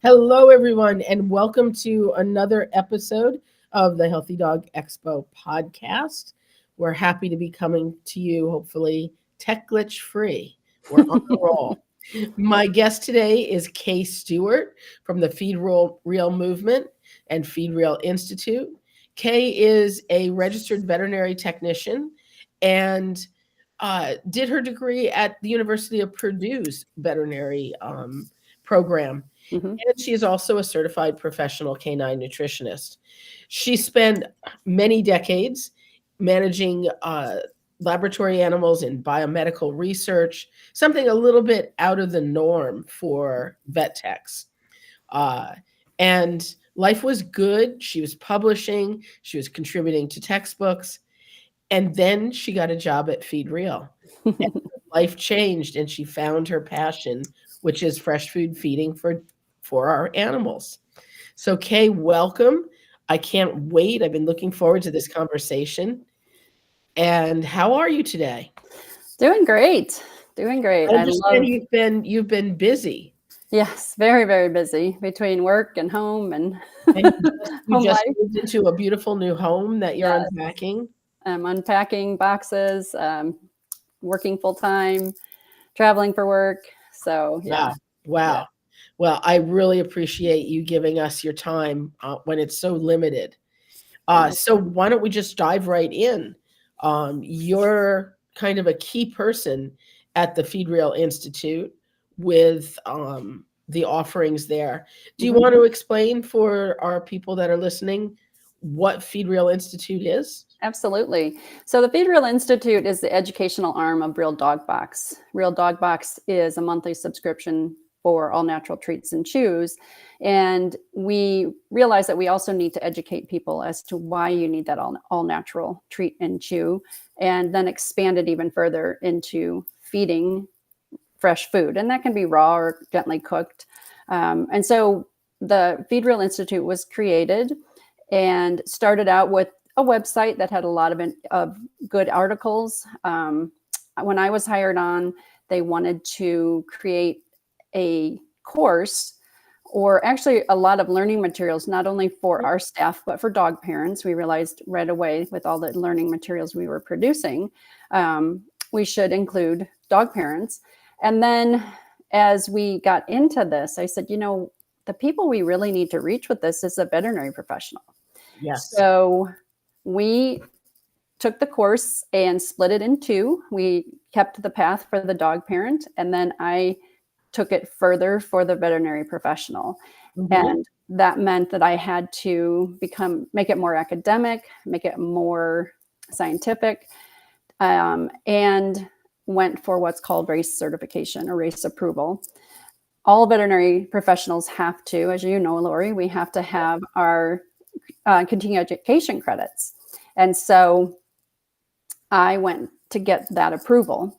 Hello, everyone, and welcome to another episode of the Healthy Dog Expo podcast. We're happy to be coming to you, hopefully, tech glitch free. We're on a roll. My guest today is Kay Stewart from the Feed Real Movement and Feed Real Institute. Kay is a registered veterinary technician and did her degree at the University of Purdue's veterinary program. Mhm. And she is also a certified professional canine nutritionist. She spent many decades managing laboratory animals in biomedical research, something a little bit out of the norm for vet techs. Uh, and life was good. She was publishing, she was contributing to textbooks. And then she got a job at Feed Real. And life changed and she found her passion, which is fresh food feeding for our animals. So Kay, welcome. I can't wait. I've been looking forward to this conversation. And how are you today? Doing great. Doing great. I I understand love, you've been busy yes, very, very busy between work and home and and you home just life. moved into a beautiful new home that you're Yes. unpacking. I'm unpacking boxes, working full time, traveling for work. So, yeah. Wow. Yeah. Wow. Well, I really appreciate you giving us your time when it's so limited. No. So why don't we just dive right in? You're kind of a key person at the Feed Real Institute with the offerings there. Do you Mhm. want to explain for our people that are listening what Feed Real Institute is? Absolutely. So the Feed Real Institute is the educational arm of Real Dog Box. Real Dog Box is a monthly subscription for all natural treats and chews. And we realize that we also need to educate people as to why you need that all natural treat and chew, and then expand it even further into feeding fresh food. And that can be raw or gently cooked. And so the Feed Real Institute was created and started out with a website that had a lot of good articles. When I was hired on, they wanted to create a course, or actually a lot of learning materials, not only for our staff, but for dog parents. We realized right away with all the learning materials we were producing, we should include dog parents. And then as we got into this, I said, the people we really need to reach with this is a veterinary professional. Yes. So we took the course and split it in two. We kept the path for the dog parent, and then I took it further for the veterinary professional. Mhm. And that meant that I had to make it more academic, make it more scientific, and went for what's called RACE certification or RACE approval. All veterinary professionals have to, as you know, Lori, we have to have our continuing education credits. And so I went to get that approval.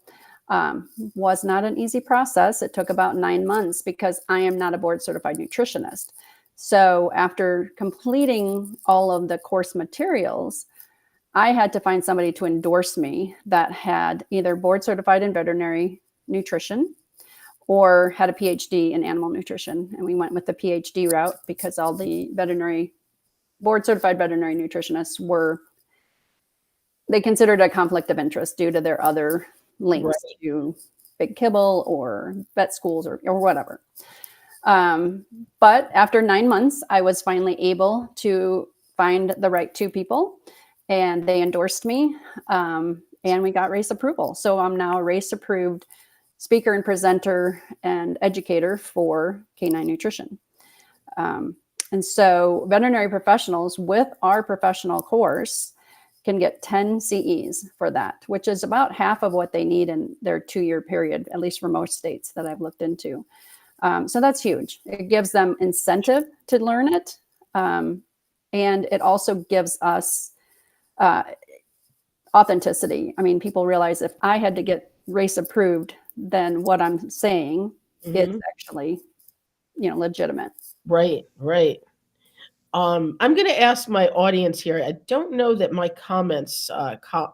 Was not an easy process. It took about 9 months because I am not a board certified nutritionist. So after completing all of the course materials, I had to find somebody to endorse me that had either board certified in veterinary nutrition or had a PhD in animal nutrition. And we went with the PhD route because all the board certified veterinary nutritionists they considered a conflict of interest due to their other links Right. to Big Kibble or vet schools or whatever. But after 9 months, I was finally able to find the right two people, and they endorsed me, and we got RACE approval. So I'm now a RACE approved speaker and presenter and educator for canine nutrition. And so veterinary professionals with our professional course can get 10 CEs for that, which is about half of what they need in their 2-year period, at least for most states that I've looked into. So that's huge. It gives them incentive to learn it. And it also gives us authenticity. I mean, people realize if I had to get RACE approved, then what I'm saying is Mhm. actually, legitimate. Right, right. I'm going to ask my audience here. I don't know that my comments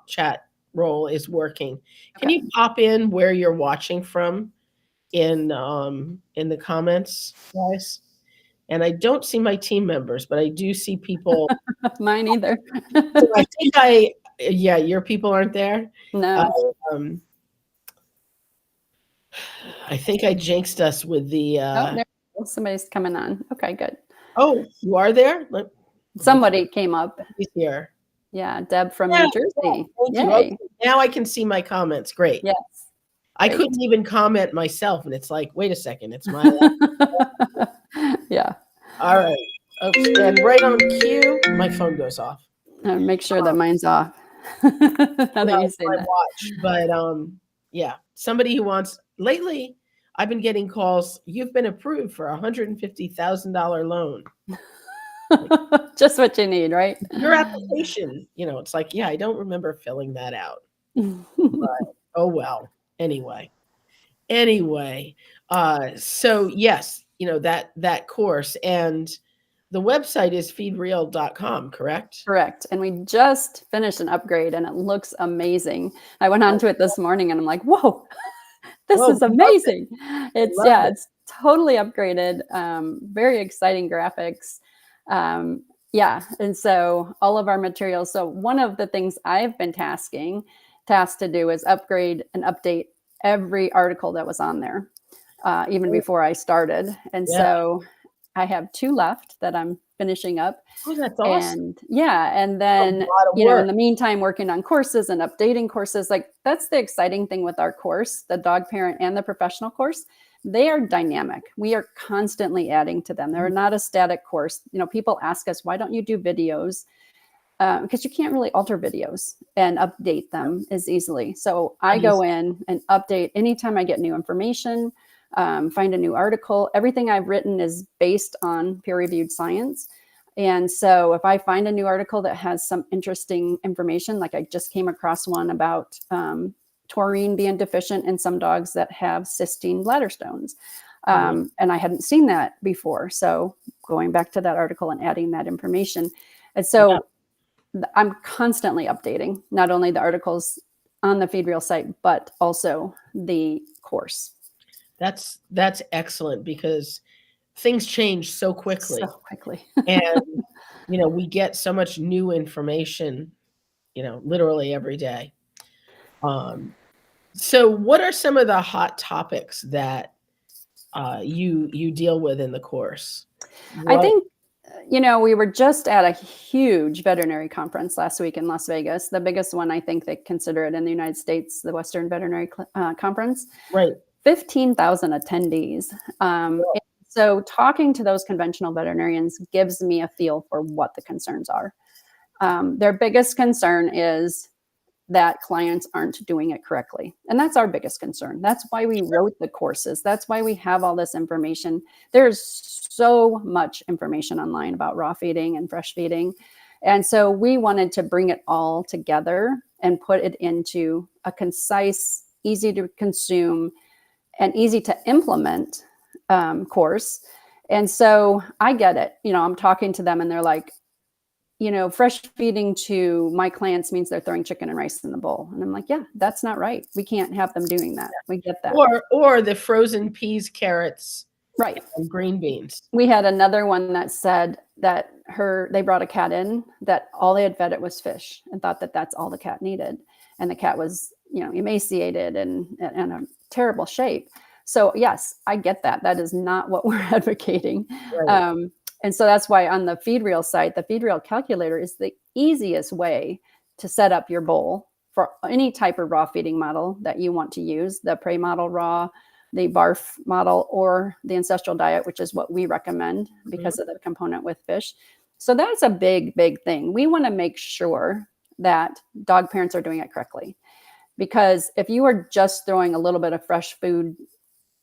chat role is working. Can Okay. you pop in where you're watching from in the comments, guys? and I don't see my team members, but I do see people. Mine either. So yeah, your people aren't there. No. Um, I think I jinxed us with the. Oh, there somebody's coming on. Okay, good. Oh, you are there? Somebody came up. He's here. Yeah, Deb from Yeah, New Jersey. thank you. Yay. Okay, now I can see my comments. Great. Yes. I Great. couldn't even comment myself, and it's like, wait a second, it's my. Yeah. All right. Okay, and right on cue, my phone goes off. Make sure that mine's off. Now that you say My that. watch, but yeah, somebody who wants. Lately, I've been getting calls. You've been approved for $150,000 loan. Just what you need, right? Your application, it's like, yeah, I don't remember filling that out. But, oh well. Anyway, so yes, that course, and the website is feedreal.com, correct? Correct. And we just finished an upgrade and it looks amazing. I went on to it this morning and I'm like, whoa, this is amazing. It's totally upgraded. Very exciting graphics. Yeah. And so all of our materials. So one of the things I've been tasked to do is upgrade and update every article that was on there, even before I started. And so I have 2 left that I'm finishing up. Oh, that's awesome. And then, in the meantime, working on courses and updating courses. Like, that's the exciting thing with our course, the dog parent and the professional course. They are dynamic. We are constantly adding to them. They're not a static course. People ask us, why don't you do videos? Because you can't really alter videos and update them as easily. So I go in and update anytime I get new information, find a new article. Everything I've written is based on peer-reviewed science. And so if I find a new article that has some interesting information, like I just came across one about taurine being deficient in some dogs that have cystine bladder stones. And I hadn't seen that before. So going back to that article and adding that information. And so I'm constantly updating not only the articles on the FeedReal site, but also the course. That's excellent, because things change so quickly. And, we get so much new information, literally every day. So what are some of the hot topics that you deal with in the course? I think, we were just at a huge veterinary conference last week in Las Vegas, the biggest one I think they consider it in the United States, the Western Veterinary Conference. Right. 15,000 attendees. So talking to those conventional veterinarians gives me a feel for what the concerns are. Their biggest concern is that clients aren't doing it correctly. And that's our biggest concern. That's why we wrote the courses. That's why we have all this information. There's so much information online about raw feeding and fresh feeding. And so we wanted to bring it all together and put it into a concise, easy to consume, and easy to implement course. And so I get it. I'm talking to them and they're like, fresh feeding to my clients means they're throwing chicken and rice in the bowl. And I'm like, yeah, that's not right. We can't have them doing that. We get that. Or the frozen peas, carrots, right, and green beans. We had another one that said that they brought a cat in that all they had fed it was fish and thought that that's all the cat needed. And the cat was, emaciated and in a terrible shape. So yes, I get that. That is not what we're advocating. Right. And so that's why on the FeedReal site, the FeedReal calculator is the easiest way to set up your bowl for any type of raw feeding model that you want to use, the prey model raw, the barf model, or the ancestral diet, which is what we recommend because of the component with fish. So that's a big, big thing. We want to make sure that dog parents are doing it correctly. Because if you are just throwing a little bit of fresh food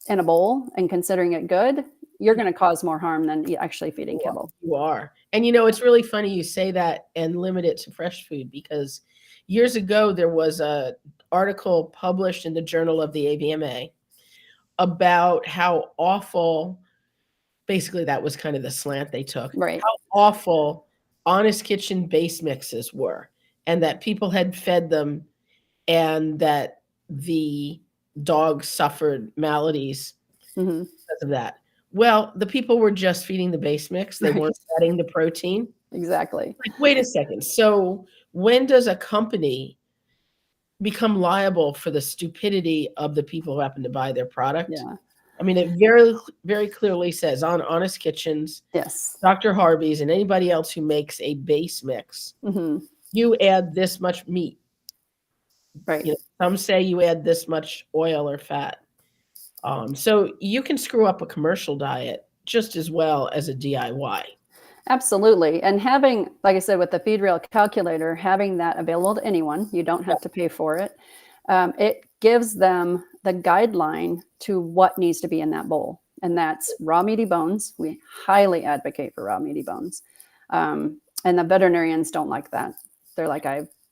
in a bowl and considering it good, you're going to cause more harm than actually feeding kibble. You are. And it's really funny you say that and limit it to fresh food, because years ago there was an article published in the Journal of the AVMA about how awful, basically that was kind of the slant they took, right, how awful Honest Kitchen base mixes were, and that people had fed them and that the dogs suffered maladies because of that. Well, the people were just feeding the base mix. They Right. weren't adding the protein. Exactly. Like, wait a second. So when does a company become liable for the stupidity of the people who happen to buy their product? Yeah. I mean, it very, very clearly says on Honest Kitchens, Yes. Dr. Harvey's, and anybody else who makes a base mix, Hmm. you add this much meat. Right. Some say you add this much oil or fat. So you can screw up a commercial diet just as well as a DIY. Absolutely. And having, like I said, with the feed rail calculator, having that available to anyone, you don't have to pay for it. It gives them the guideline to what needs to be in that bowl. And that's raw meaty bones. We highly advocate for raw meaty bones. And the veterinarians don't like that. They're like,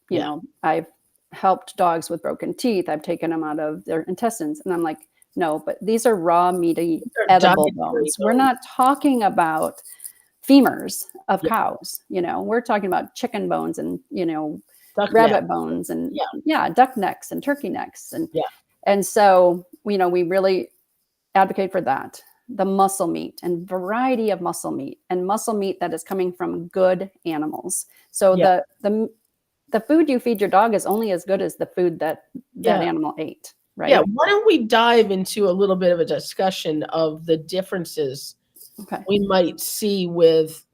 Yeah. I've helped dogs with broken teeth. I've taken them out of their intestines. And I'm like, no, but these are raw meaty They're edible dietary bones. We're not talking about femurs of Yeah. cows. We're talking about chicken bones and, Duck neck. rabbit bones and Yeah. duck necks and turkey necks. Yeah. And so, we really advocate for that. The muscle meat and variety of muscle meat that is coming from good animals. So Yeah. the food you feed your dog is only as good as the food that Yeah. animal ate. Right. Yeah. Why don't we dive into a little bit of a discussion of the differences Okay. we might see with,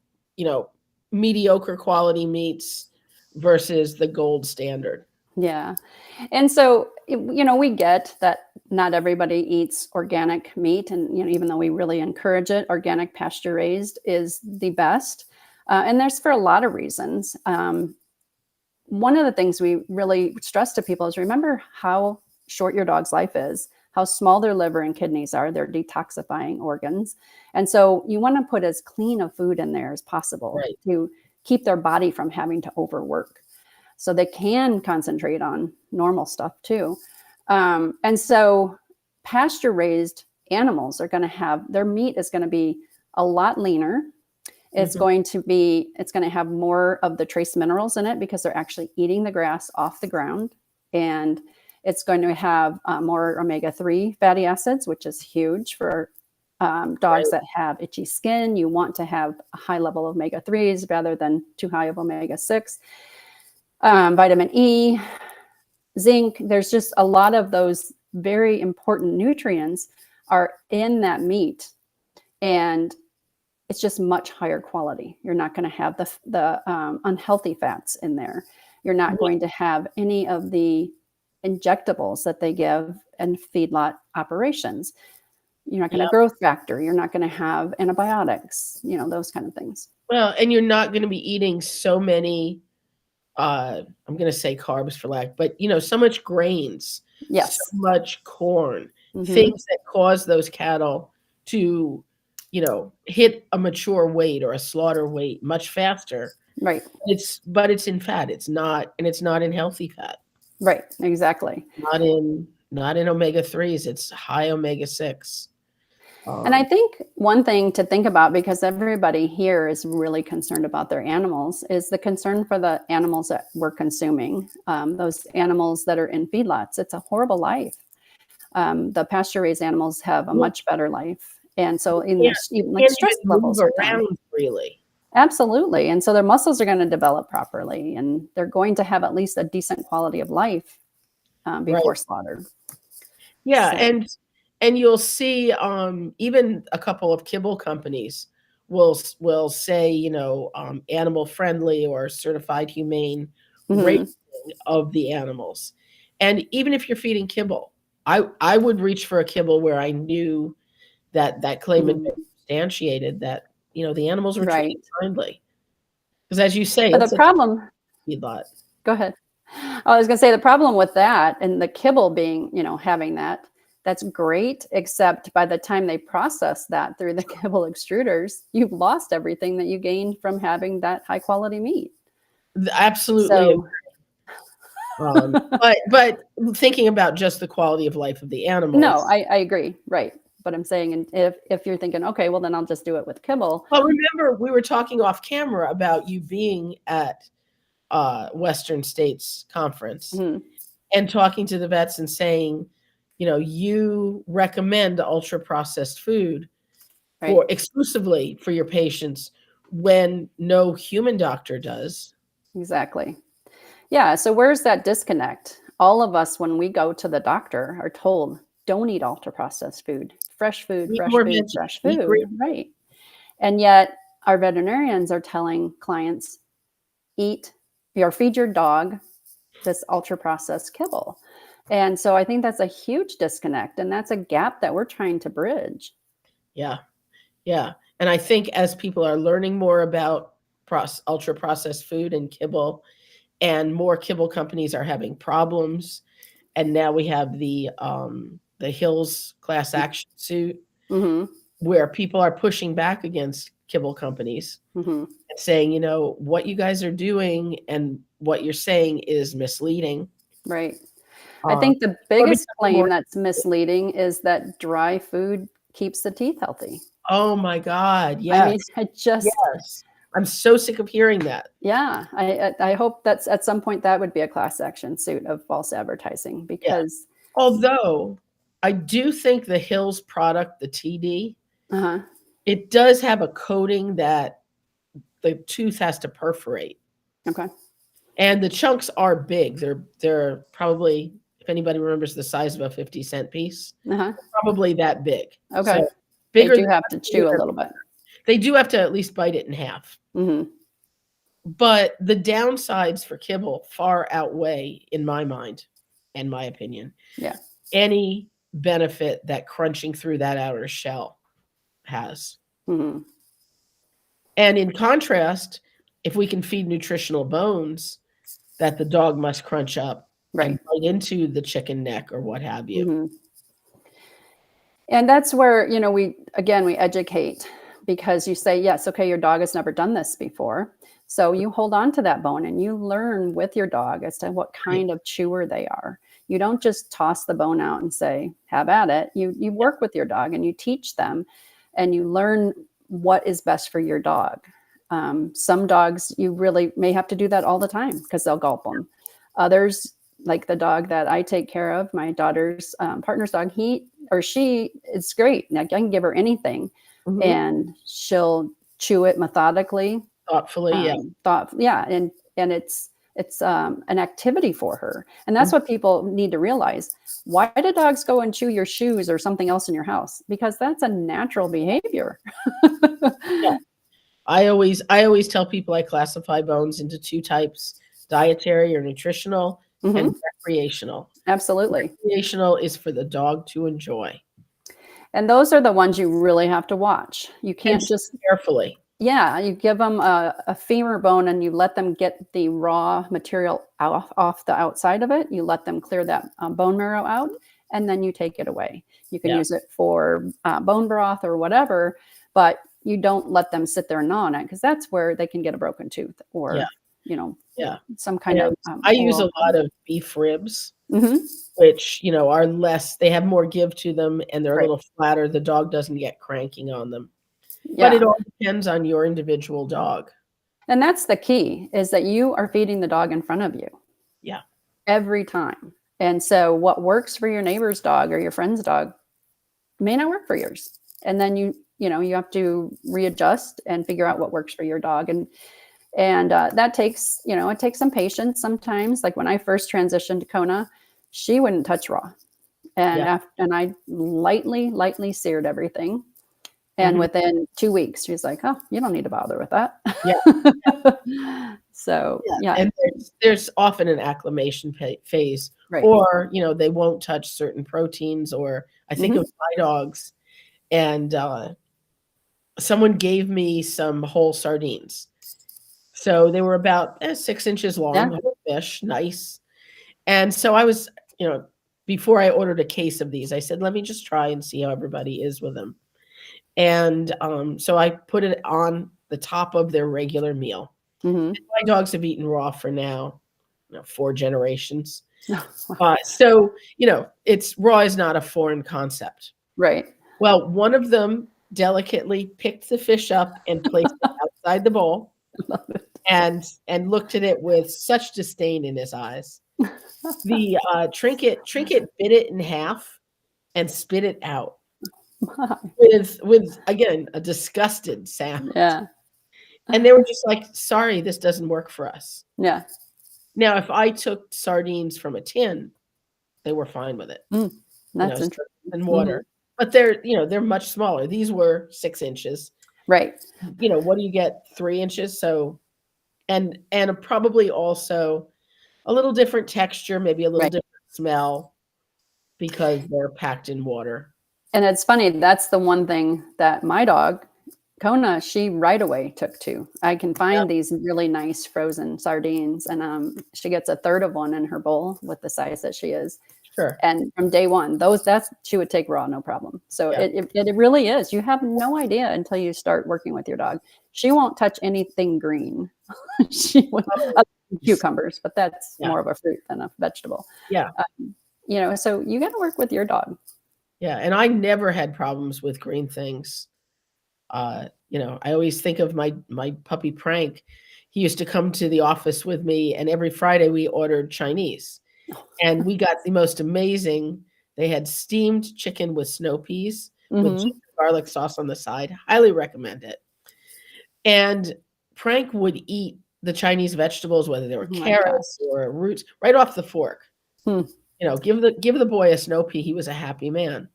mediocre quality meats versus the gold standard? Yeah. And so, we get that not everybody eats organic meat. And, even though we really encourage it, organic pasture raised is the best. And there's for a lot of reasons. One of the things we really stress to people is remember how short your dog's life is, how small their liver and kidneys are. They're detoxifying organs. And so you want to put as clean of food in there as possible Right. to keep their body from having to overwork. So they can concentrate on normal stuff too. And so pasture raised animals are going to have, their meat is going to be a lot leaner. It's going to have more of the trace minerals in it because they're actually eating the grass off the ground. And it's going to have more omega-3 fatty acids, which is huge for dogs that have itchy skin. You want to have a high level of omega-3s rather than too high of omega-6. Vitamin E, zinc, there's just a lot of those very important nutrients are in that meat. And it's just much higher quality. You're not going to have the unhealthy fats in there. You're not going to have any of the injectables that they give in feedlot operations. You're not going to growth factor. You're not going to have antibiotics, those kind of things. Well, and you're not going to be eating so many, I'm going to say carbs for lack, but so much grains, Yes. so much corn, things that cause those cattle to, hit a mature weight or a slaughter weight much faster. Right. But it's in fat. It's not in healthy fat. Right. Exactly. Not in omega-3s. It's high omega-6. And I think one thing to think about, because everybody here is really concerned about their animals, is the concern for the animals that we're consuming, those animals that are in feedlots. It's a horrible life. The pasture-raised animals have a much better life. And so even like stress levels are down. Really. Absolutely. And so their muscles are going to develop properly, and they're going to have at least a decent quality of life before slaughter. Yeah. So. And you'll see even a couple of kibble companies will say, animal friendly or certified humane rating of the animals. And even if you're feeding kibble, I would reach for a kibble where I knew that claim had been substantiated, that, the animals were treated kindly. Because as you say, but the problem, feedlot. Go ahead. I was going to say the problem with that and the kibble being, having that's great, except by the time they process that through the kibble extruders, you've lost everything that you gained from having that high quality meat. Absolutely. So, but thinking about just the quality of life of the animals. No, I agree. Right. But I'm saying, if you're thinking, okay, well, then I'll just do it with kibble. Well, remember, we were talking off camera about you being at Western States Conference and talking to the vets and saying, you recommend ultra processed food for exclusively for your patients when no human doctor does. Exactly. Yeah. So where's that disconnect? All of us, when we go to the doctor, are told, don't eat ultra processed food, fresh food, Eat fresh more food, veggies, fresh eat food. green. Right. And yet our veterinarians are telling clients, eat or feed your dog this ultra processed kibble. And so I think that's a huge disconnect. And that's a gap that we're trying to bridge. Yeah. Yeah. And I think as people are learning more about ultra processed food and kibble, and more kibble companies are having problems, and now we have the Hills class action suit Mm-hmm. where people are pushing back against kibble companies Mm-hmm. and saying, what you guys are doing and what you're saying is misleading. Right. I Uh, think the or biggest becoming claim more, that's misleading is that dry food keeps the teeth healthy. oh my God, I mean, yes, I just, yes. I'm so sick of hearing that. yeah, I hope that's at some point that would be a class action suit of false advertising Yeah. because, Although I do think the Hills product, the TD, uh-huh, it does have a coating that the tooth has to perforate. okay, And the chunks are big. They're probably, if anybody remembers the size of a 50-cent piece, uh-huh, probably that big. okay. So They bigger do than have to chew a little bit. they do have to at least bite it in half. Mm-hmm. But the downsides for kibble far outweigh, in my mind and my opinion, Yeah. any benefit that crunching through that outer shell has. Mm-hmm. And in contrast, if we can feed nutritional bones that the dog must crunch up Right. and bite into the chicken neck or what have you. Mm-hmm. And that's where, we educate because you say, yes, okay, your dog has never done this before. So you hold on to that bone and you learn with your dog as to what kind of chewer they are. You don't just toss the bone out and say, have at it. You work with your dog and you teach them and you learn what is best for your dog. Some dogs, you really may have to do that all the time because they'll gulp them. Others, like the dog that I take care of, my daughter's partner's dog, he or she, it's great. Now, I can give her anything and she'll chew it methodically. Thoughtfully, yeah. And it's an activity for her. And that's what people need to realize. Why do dogs go and chew your shoes or something else in your house? Because that's a natural behavior. Yeah. I always tell people I classify bones into two types: dietary or nutritional, and recreational. Absolutely. Recreational is for the dog to enjoy. And those are the ones you really have to watch. You can't And just carefully. Yeah, you give them a femur bone and you let them get the raw material off the outside of it. You let them clear that bone marrow out, and then you take it away. You can use it for bone broth or whatever, but you don't let them sit there and gnaw on it because that's where they can get a broken tooth or, some kind of. I use a lot of beef ribs, Mm-hmm. which, are less, they have more give to them and they're a Right. little flatter. The dog doesn't get cranking on them. Yeah. But it all depends on your individual dog. And that's the key is that you are feeding the dog in front of you. Yeah. Every time. And so what works for your neighbor's dog or your friend's dog may not work for yours. And then you have to readjust and figure out what works for your dog. And that takes, it takes some patience sometimes. Like when I first transitioned to Kona, she wouldn't touch raw. And and I lightly seared everything. And within 2 weeks, she's like, "Oh, you don't need to bother with that." Yeah. So, yeah. And there's often an acclimation phase, Right. or, they won't touch certain proteins, or I think of my dogs, and someone gave me some whole sardines. So they were about 6 inches long, whole fish, nice. And so I was, before I ordered a case of these, I said, let me just try and see how everybody is with them. And so I put it on the top of their regular meal. My dogs have eaten raw for now, 4 generations. So, it's raw is not a foreign concept. Right. Well, one of them delicately picked the fish up and placed it outside the bowl and looked at it with such disdain in his eyes. The Trinket bit it in half and spit it out. with again a disgusted sound. Yeah. And they were just like, sorry, this doesn't work for us. Yeah. Now, if I took sardines from a tin, they were fine with it, Mm, that's interesting. and Mhm. water. But they're much smaller. These were 6 inches. Right. What do you get? 3 inches. So, and probably also a little different texture, maybe a little Right. different smell because they're packed in water. And it's funny, that's the one thing that my dog, Kona, she right away took to. I can Yeah, find these really nice frozen sardines, and she gets a third of one in her bowl with the size that she is. sure. And from day one, that's she would take raw, no problem. So Yeah. it really is. You have no idea until you start working with your dog. She won't touch anything green. She would other than cucumbers, but that's Yeah. more of a fruit than a vegetable. Yeah. So you got to work with your dog. Yeah. And I never had problems with green things. I always think of my puppy Prank. He used to come to the office with me, and every Friday we ordered Chinese. And we got the most amazing. They had steamed chicken with snow peas with Mm-hmm. ginger garlic sauce on the side. Highly recommend it. And Prank would eat the Chinese vegetables, whether they were Oh my gosh. carrots or roots, right off the fork. Hmm. Give the boy a snow pea. He was a happy man.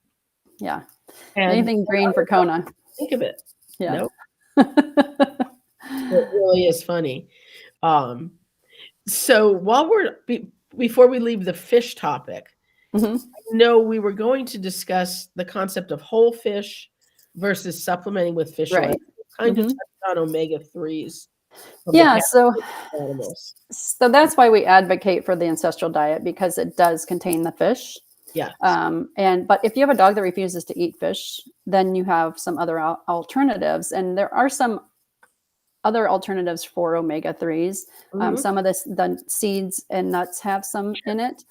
Yeah. And Anything green for Kona. think of it. Yeah. No, it really is funny. Um, so before we leave the fish topic, Mm-hmm. no, we were going to discuss the concept of whole fish versus supplementing with fish oil. Right. Kind of Mm-hmm. touched on omega-3s from the Yeah. So animals. that's why we advocate for the ancestral diet, because it does contain the fish. Yes. But if you have a dog that refuses to eat fish, then you have some other alternatives, and there are some other alternatives for omega-3s. Mhm. Some of the seeds and nuts have some in it.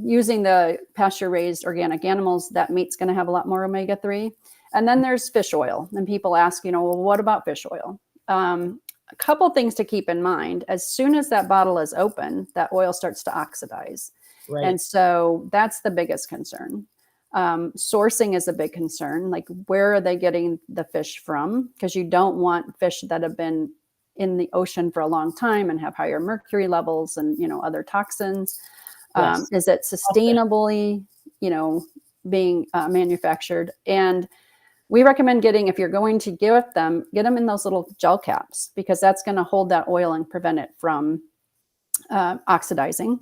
Using the pasture-raised organic animals, that meat's going to have a lot more omega-3. And then there's fish oil. And people ask, well, what about fish oil? A couple things to keep in mind. As soon as that bottle is open, that oil starts to oxidize. Right. And so that's the biggest concern. Sourcing is a big concern. Like, where are they getting the fish from? Because you don't want fish that have been in the ocean for a long time and have higher mercury levels and, other toxins. Yes. Is it sustainably, being manufactured? And we recommend if you're going to get them in those little gel caps, because that's going to hold that oil and prevent it from oxidizing.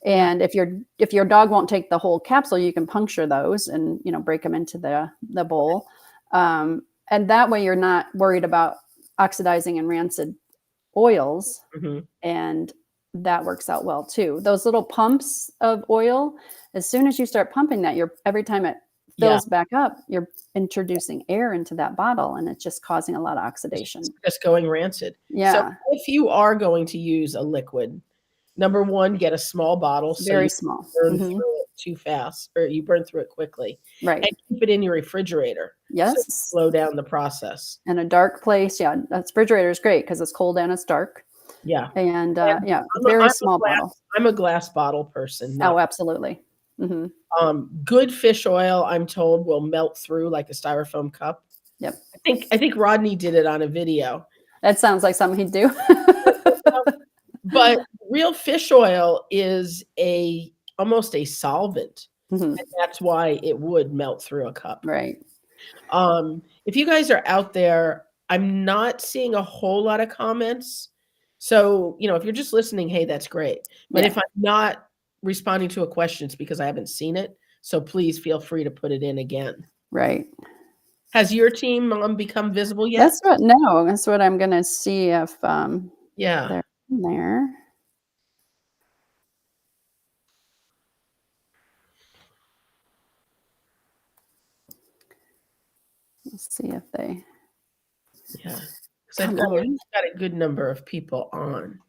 And if your dog won't take the whole capsule, you can puncture those and break them into the bowl, and that way you're not worried about oxidizing and rancid oils, Mm-hmm. and that works out well too. Those little pumps of oil, as soon as you start pumping that, every time it fills back up, you're introducing air into that bottle, and it's just causing a lot of oxidation. It's just going rancid. Yeah. So if you are going to use a liquid, number one, get a small bottle so Very you small. burn through it too fast, or you burn through it quickly. Right. And keep it in your refrigerator. Yes. So slow down the process. In a dark place. Yeah. That refrigerator is great because it's cold and it's dark. Yeah. And I'm very small bottle. I'm a glass bottle person. Oh, absolutely. Mm-hmm. Good fish oil, I'm told, will melt through like a styrofoam cup. Yep. I think Rodney did it on a video. That sounds like something he'd do. But real fish oil is almost a solvent. Mm-hmm. And that's why it would melt through a cup. Right. If you guys are out there, I'm not seeing a whole lot of comments. So, if you're just listening, hey, that's great. But if I'm not responding to a question, it's because I haven't seen it. So please feel free to put it in again. Right. Has your team become visible yet? That's what I'm going to see if they're in there. Let's see if they. Yeah. Because I thought we got a good number of people on.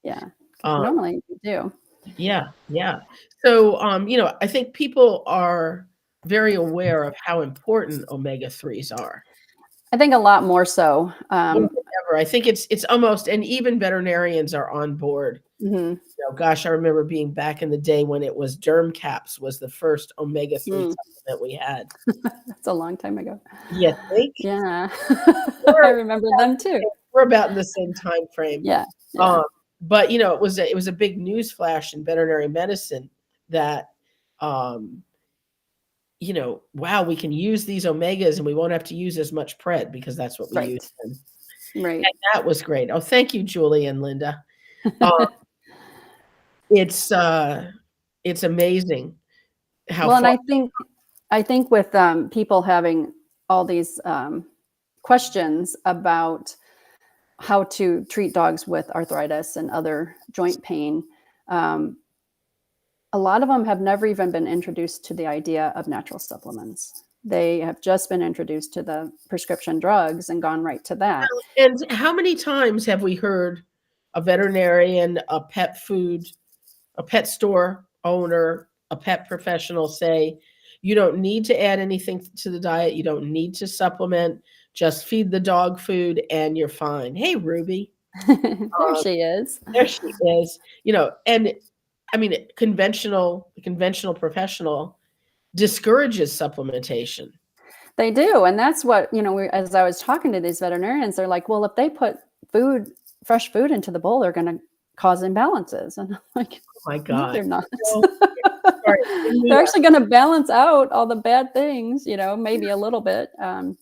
Yeah. Normally you do. Yeah. Yeah. So, I think people are very aware of how important omega-3s are. I think a lot more so. More than remember. I think it's almost, and even veterinarians are on board. Mhm. Gosh, I remember being back in the day when it was Derm Caps was the first omega-3 Mm. supplement we had. That's a long time ago. You think? Yeah. I We're remember them too. we're about in the same time frame. Yeah, yeah. Um, but, it was a big news flash in veterinary medicine that, um, wow, we can use these omegas and we won't have to use as much pred because that's what we use Right, them. right. And that was great. Oh, thank you, Julie and Linda. Um, it's, it's amazing how Well, and far. I think with people having all these questions about how to treat dogs with arthritis and other joint pain, um, a lot of them have never even been introduced to the idea of natural supplements. They have just been introduced to the prescription drugs and gone right to that. And how many times have we heard a veterinarian, a pet store owner, a pet professional say, you don't need to add anything to the diet. You don't need to supplement. Just feed the dog food and you're fine. Hey, Ruby. There Um, she is. there she is. And I mean, conventional professional discourages supplementation. They do, and that's what, as I was talking to these veterinarians, they're like, "Well, if they put fresh food into the bowl, they're gonna cause imbalances." And I'm like, Oh my "No, God. they're not. So, sorry, They're actually gonna balance out all the bad things, maybe a little bit." and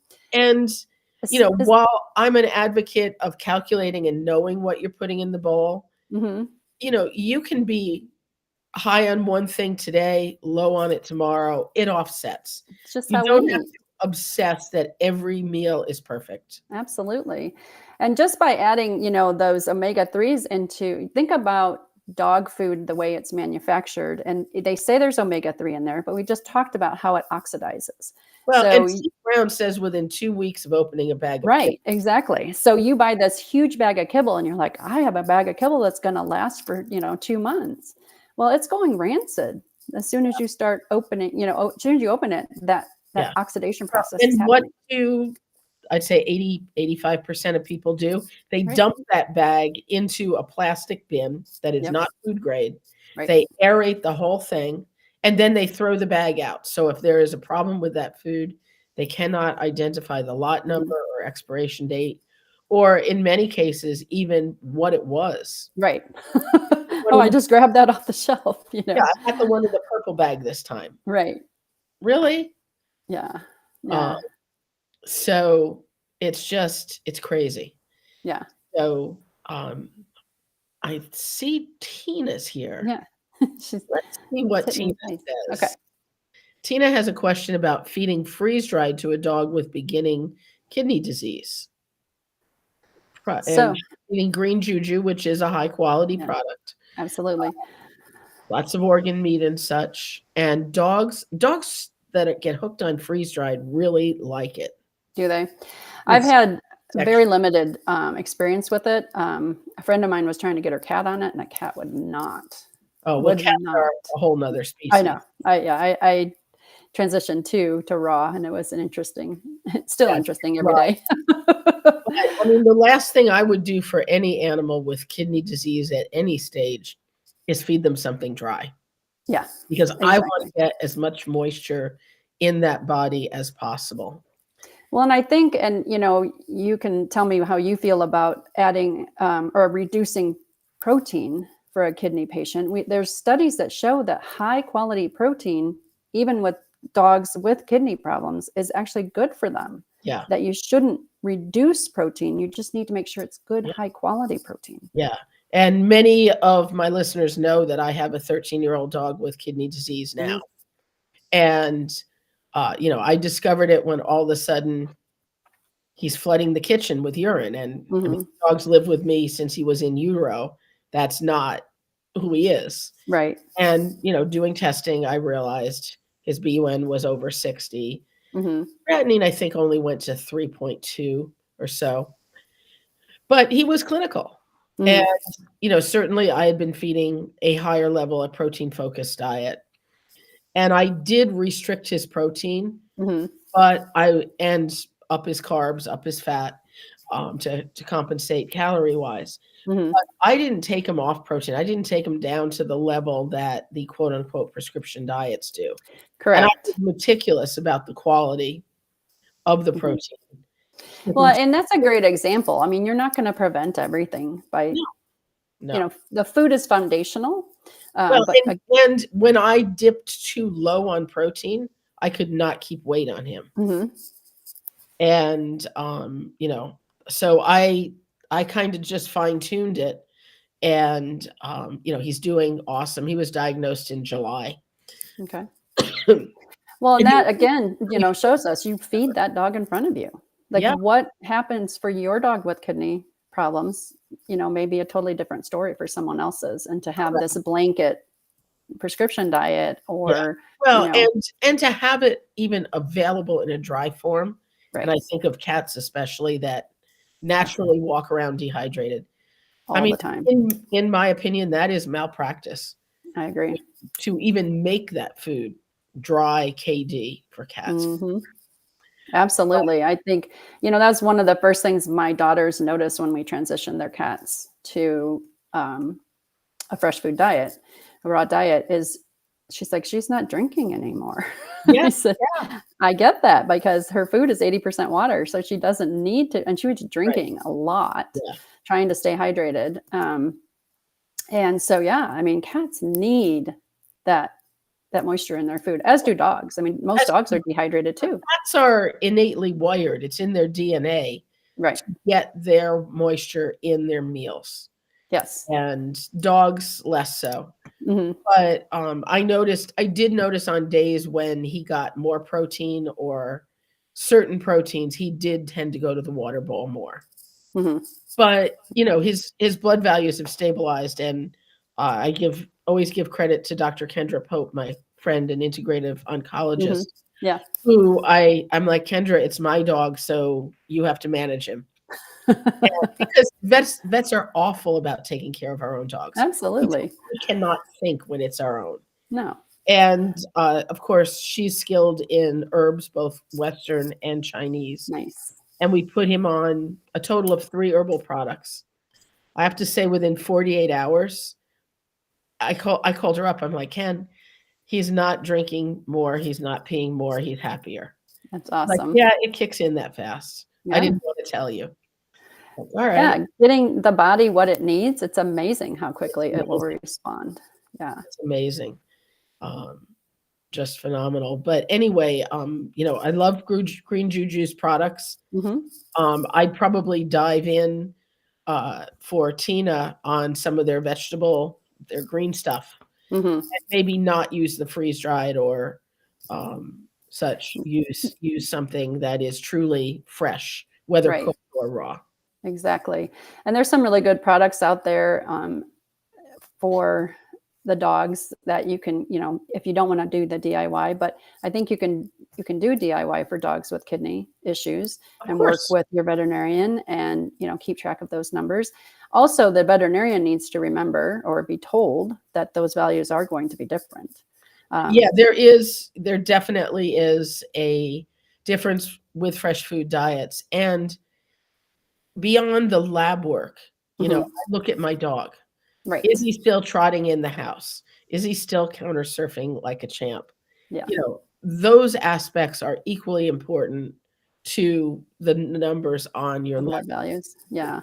It's while I'm an advocate of calculating and knowing what you're putting in the bowl, mhm. you can be high on one thing today, low on it tomorrow. It offsets. It's just You how we don't have eat. to obsess that every meal is perfect. Absolutely. And just by adding, those omega-3s think about dog food, the way it's manufactured. And they say there's omega-3 in there, but we just talked about how it oxidizes. Well, and So, Steve Brown says within 2 weeks of opening a bag of right, chips. exactly. So you buy this huge bag of kibble and you're like, I have a bag of kibble that's going to last for, 2 months. Well, it's going rancid as soon as you start opening, as soon as you open it, that Yeah. oxidation Well, process is and what happening. I'd say 85% of people do, they Right. dump that bag into a plastic bin that is Yep. not food grade. Right. They aerate the whole thing, and then they throw the bag out. So if there is a problem with that food, they cannot identify the lot Mhm. number or expiration date, or in many cases, even what it was. Right. One Oh, in I the just grabbed that off the shelf, Yeah, I got the one in the purple bag this time. Right. Really? Yeah. Uh, Yeah. so it's crazy. Yeah. So, I see Tina's here. Yeah. She's Let's see what hitting Tina the place. Okay. says. Tina has a question about feeding freeze-dried to a dog with beginning kidney disease. And So, eating green juju, which is a high-quality yeah, product. absolutely. Lots of organ meat and such. And dogs that get hooked on freeze-dried really like it. Do they? I've It's had very texture. limited experience with it. A friend of mine was trying to get her cat on it, and the cat would not. Oh, well, Would cats not. are a whole nother I species. know. I transitioned to raw, and it was an interesting. It's still Yeah, interesting every right. day. I mean, the last thing I would do for any animal with kidney disease at any stage is feed them something dry, Yeah, because I want exactly. to get as much moisture in that body as possible. Well, and I think, and you can tell me how you feel about adding or reducing protein for a kidney patient. There's studies that show that high quality protein, even with dogs with kidney problems, is actually good for them. Yeah, That you shouldn't reduce protein. You just need to make sure it's good, yeah, high quality protein. yeah. And many of my listeners know that I have a 13-year-old dog with kidney disease now. Mhm. And, I discovered it when all of a sudden he's flooding the kitchen with urine. And I mean, Mhm. dog's lived with me since he was in utero. That's not who he is. Right. And, doing testing, I realized his BUN was over 60. Mhm. Creatinine, I think, only went to 3.2 or so, but he was clinical. And, Mhm. certainly I had been feeding a higher level of protein-focused diet. And I did restrict his protein, Mhm. and up his carbs, up his fat. to compensate calorie wise. Hmm. But I didn't take him off protein. I didn't take him down to the level that the quote unquote prescription diets do. And I was Correct. meticulous about the quality of the Hmm. protein. Well, and that's a great example. I mean, you're not going to prevent everything by, No, no. the food is foundational. Well, But and when I dipped too low on protein, I could not keep weight on him. mhm. And so I kind of just fine-tuned it. And he's doing awesome. He was diagnosed in July. Okay. And Well, and he that was again, really shows us you feed that dog in front of you. Like yeah, what happens for your dog with kidney problems, may be a totally different story for someone else's. And to have this blanket prescription diet yeah. or, Well, and to have it even available in a dry form, and I right, think of cats especially that naturally walk around dehydrated. I all mean, the time. in my opinion, that is malpractice I agree. to even make that food dry KD for cats. Hmm. Absolutely. I think, that's one of the first things my daughters noticed when we transitioned their cats to a fresh food diet, a raw diet, is she's like, she's not drinking anymore. I Yeah, said, yeah, I get that because her food is 80% water. So she doesn't need to, and she was right. drinking a lot, Yeah. trying to stay hydrated. And so, yeah, I mean, cats need that moisture in their food, as do dogs. I mean, most As dogs are dehydrated too. cats are innately wired, it's in their DNA Right. to get their moisture in their meals, Yes. and dogs less so. Hmm. But I did notice on days when he got more protein or certain proteins, he did tend to go to the water bowl more. Hmm. But his blood values have stabilized, and I always give credit to Dr. Kendra Pope, my friend and integrative Hmm. oncologist, Yeah. who I'm like, Kendra, it's my dog, so you have to manage him. Because vets are awful about taking care of our own dogs. We, Absolutely. we cannot think when it's our own. No. And of course, she's skilled in herbs, both Western and Chinese. Nice. And we put him on a total of 3 herbal products. I have to say, within 48 hours, I called her up. I'm like, Ken, he's not drinking more. He's not peeing more. He's happier. That's Like, awesome. yeah, it kicks in that fast. I Yeah. didn't want to tell you. Like, all right. Yeah. Getting the body what it needs. It's amazing how quickly it will Amazing. respond. Yeah. It's amazing. Um, just phenomenal. But anyway, I love Green Juju's products. Hmm. I'd probably dive in for Tina on some of their green stuff, Hmm. and maybe not use the freeze dried or such. Use something that is truly fresh, whether Right. cooked or raw. Exactly. And there's some really good products out there for the dogs that you can, if you don't want to do the DIY, but I think you can do DIY for dogs with kidney issues Of and work course. with your veterinarian and, keep track of those numbers. Also, the veterinarian needs to remember or be told that those values are going to be different. Yeah, there definitely is a difference with fresh food diets. And beyond the lab work, Mhm. I look at my dog. Is Right. he still trotting in the house? Is he still counter surfing like a champ? Yeah. Those aspects are equally important to the numbers on your The lab. blood values. Yeah.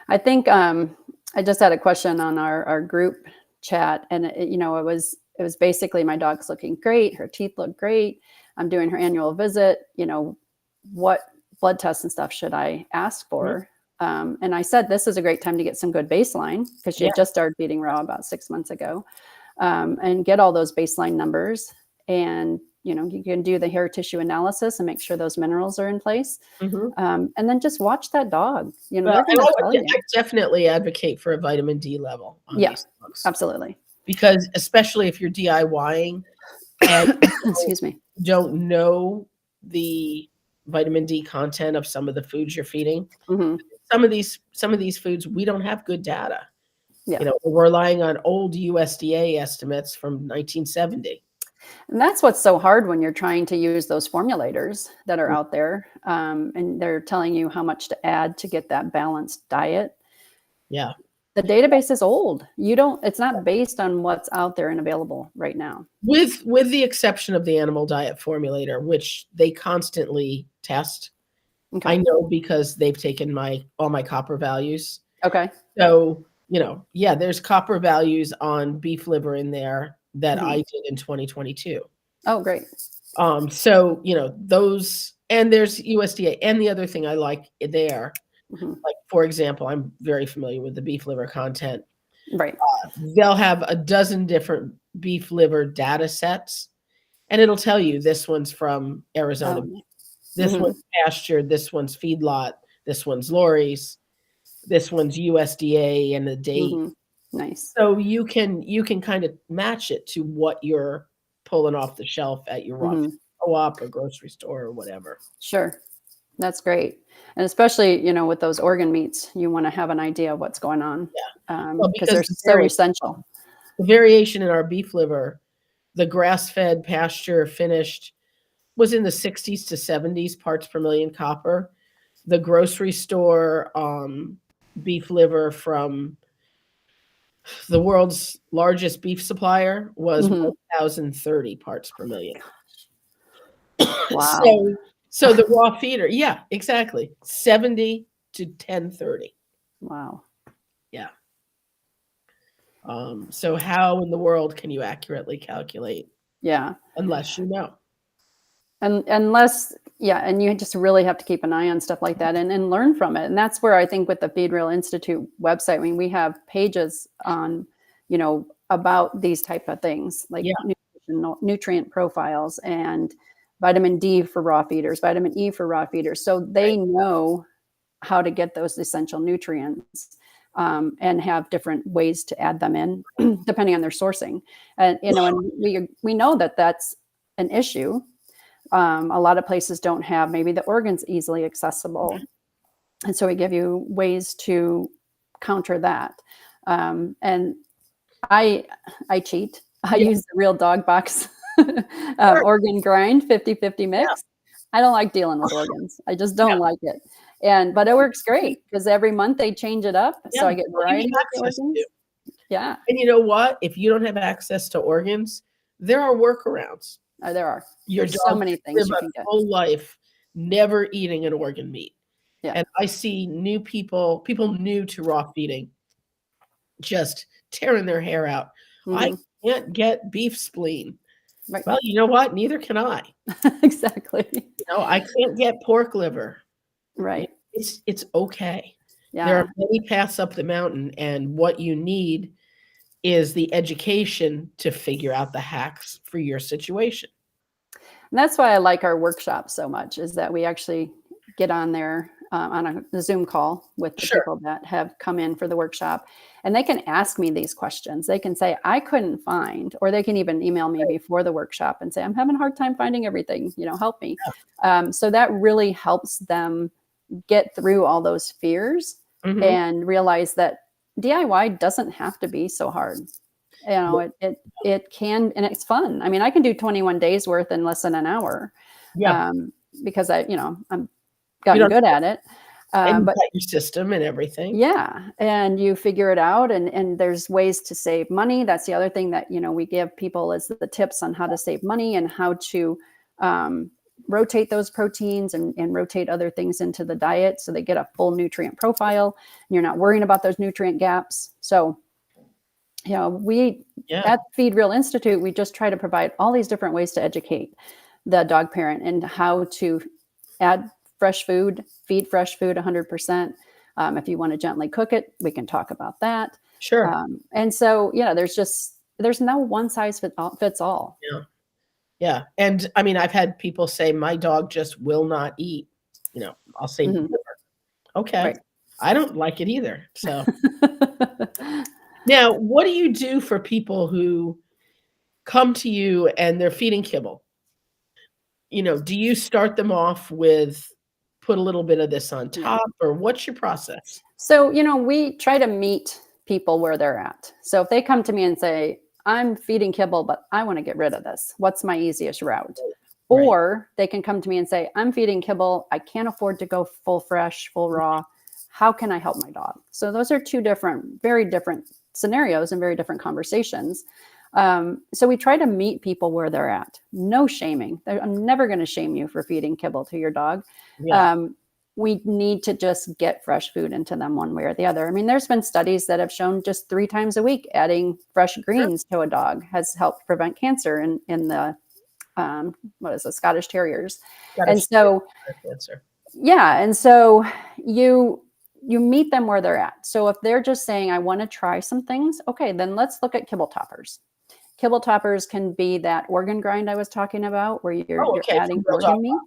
I think I just had a question on our group chat, and it was basically my dog's looking great, her teeth look great. I'm doing her annual visit. What blood tests and stuff should I ask Mhm. for? And I said this is a great time to get some good baseline because she Yeah. had just started feeding raw about 6 months ago, and get all those baseline numbers. And you can do the hair tissue analysis and make sure those minerals are in place. Mhm. And then just watch that dog. Well, They're going to tell you. I definitely advocate for a vitamin D level on Yeah, these dogs, absolutely. because especially if you're DIYing and Excuse me. don't know the vitamin D content of some of the foods you're feeding. Hmm. Some of these foods, we don't have good data. Yeah. We're relying on old USDA estimates from 1970. And that's what's so hard when you're trying to use those formulators that are out there, and they're telling you how much to add to get that balanced diet. Yeah. The database is old. It's not based on what's out there and available right now. With the exception of the animal diet formulator, which they constantly test. Okay. I know because they've taken all my copper values. Okay. So, yeah, there's copper values on beef liver in there that Mhm. I did in 2022. Oh, great. So, those, and there's USDA. And the other thing I like there, Mhm. like, for example, I'm very familiar with the beef liver content. Right. They'll have a dozen different beef liver data sets, and it'll tell you this one's from Arizona, this Mhm. one's pastured, this one's feedlot, this one's Lori's, this one's USDA, and the date. Mhm. Nice. So you can kind of match it to what you're pulling off the shelf at your raw Mhm. co-op or grocery store or whatever. Sure. That's great. And especially, with those organ meats, you want to have an idea of what's going on, Well, because because they're so essential. the variation in our beef liver, the grass-fed, pasture finished, was in the 60s to 70s parts per million copper. The grocery store beef liver from the world's largest beef supplier was Mhm. 1,030 parts per million. Wow. So the raw feeder, yeah, exactly, 70 to 1030. Wow. Yeah. So how in the world can you accurately calculate Yeah. unless you know? And and you just really have to keep an eye on stuff like that and learn from it. And that's where I think with the Feed Real Institute website, I mean, we have pages on, about these type of things like Yeah, nutrient profiles and vitamin D for raw feeders, vitamin E for raw feeders. So they right. know how to get those essential nutrients, and have different ways to add them in depending on their sourcing. And, and we know that that's an issue. A lot of places don't have maybe the organs easily accessible. And so we give you ways to counter that. And I cheat. I Yeah, use the Real Dog Box sure. organ grind 50-50 Yeah, mix. I don't like dealing with organs. I just don't like it. But it works great because every month they change it up. yeah. So I get Well, you variety have with the access to. organs. Yeah, And you know what? If you don't have access to organs, there are workarounds. there are. Your There's so dog many can live things you a can get. full life never eating an organ meat. Yeah. And I see new people new to raw feeding, just tearing their hair out. I Hmm. can't get beef spleen. Right. Well, you know what? Neither can I. Exactly. I can't get pork liver. Right. It's okay. There are Yeah. many paths up the mountain, and what you need is the education to figure out the hacks for your situation. And that's why I like our workshop so much is that we actually get on there on a Zoom call with the Sure. people that have come in for the workshop, and they can ask me these questions. They can say, I couldn't find, or they can even email me before the workshop and say, I'm having a hard time finding everything, help me. So that really helps them get through all those fears Mhm. and realize that DIY doesn't have to be so hard. It can, and it's fun. I mean, I can do 21 days worth in less than an hour, Yeah. um, because I'm You gotten don't good at it. and you've But got your system and everything. yeah, and you figure it out, and there's ways to save money. That's the other thing that we give people is the tips on how to save money and how to um, rotate those proteins and rotate other things into the diet so they get a full nutrient profile. And you're not worrying about those nutrient gaps. So we Yeah. at Feed Real Institute, we just try to provide all these different ways to educate the dog parent and how to add fresh food, feed fresh food 100%. If you want to gently cook it, we can talk about that. Sure. And so, there's no one size fits all. Yeah. Yeah. And I mean, I've had people say, my dog just will not eat. I'll say, Mhm. okay. Right. I don't like it either. So now, what do you do for people who come to you and they're feeding kibble? Do you start them off with put a little bit of this on Yeah. top, or what's your process? So, we try to meet people where they're at. So if they come to me and say, I'm feeding kibble, but I want to get rid of this. What's my easiest route? Right. Or they can come to me and say, I'm feeding kibble. I can't afford to go full fresh, full raw. How can I help my dog? So those are two different, very different scenarios and very different conversations. So we try to meet people where they're at. No shaming. I'm never going to shame you for feeding kibble to your dog. Yeah. We need to just get fresh food into them one way or the other. I mean, there's been studies that have shown just 3 times a week adding fresh greens to a dog has helped prevent cancer in the what is it, Scottish Terriers. And so, yeah. And so you meet them where they're at. So if they're just saying, I want to try some things, okay, then let's look at kibble toppers. Kibble toppers can be that organ grind I was talking about, where you're adding organ meat.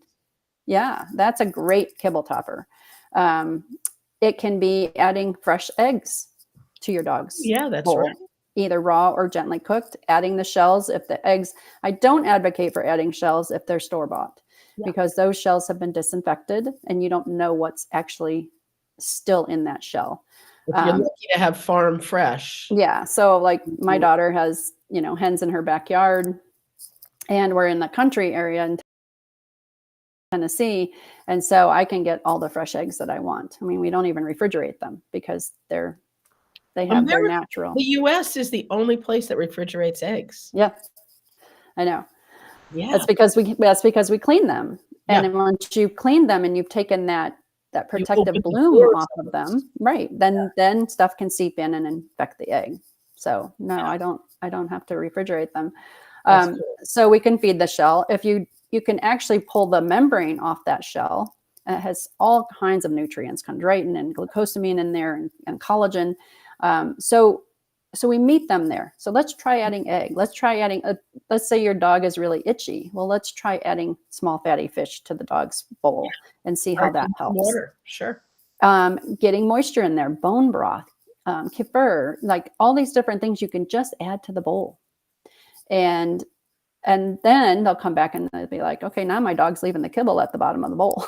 Yeah, that's a great kibble topper. It can be adding fresh eggs to your dog's bowl. Right. Either raw or gently cooked, adding the shells. If the eggs, I don't advocate for adding shells if they're store-bought, because those shells have been disinfected and you don't know what's actually still in that shell. If you're lucky to have farm fresh. Yeah. So like my daughter has, hens in her backyard, and we're in the country area in Tennessee. And so I can get all the fresh eggs that I want. I mean, we don't even refrigerate them because they have their natural. The US is the only place that refrigerates eggs. Yeah, I know. Yeah. That's because we clean them. And then once you clean them and you've taken that protective bloom off of them, right, then stuff can seep in and infect the egg. So no, I don't have to refrigerate them. So we can feed the shell. If you can actually pull the membrane off that shell. It has all kinds of nutrients, chondroitin and glucosamine in there, and collagen. So we meet them there. So let's try adding egg. Let's try adding, let's say your dog is really itchy. Well, let's try adding small fatty fish to the dog's bowl and see how that helps. Water, sure. Getting moisture in there, bone broth, kefir, like all these different things you can just add to the bowl. And then they'll come back and they'll be like, okay, now my dog's leaving the kibble at the bottom of the bowl.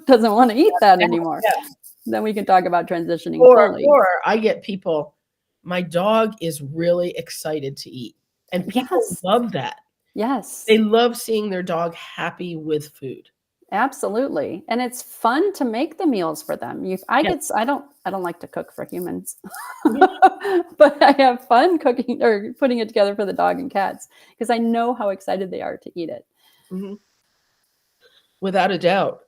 Doesn't want to eat that anymore. Yeah. Then we can talk about transitioning fully. Or I get people, my dog is really excited to eat. And people love that. Yes. They love seeing their dog happy with food. Absolutely. And it's fun to make the meals for them. I don't like to cook for humans, but I have fun cooking or putting it together for the dog and cats because I know how excited they are to eat it. Mm-hmm. Without a doubt.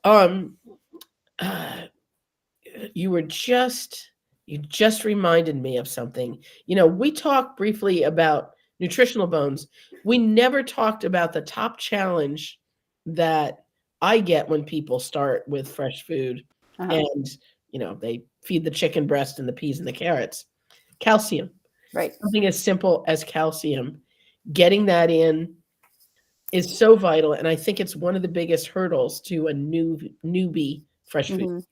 You just reminded me of something. We talked briefly about nutritional bones. We never talked about the top challenge that I get when people start with fresh food and, they feed the chicken breast and the peas and the carrots. Calcium. Right. Something as simple as calcium. Getting that in is so vital. And I think it's one of the biggest hurdles to a newbie fresh food.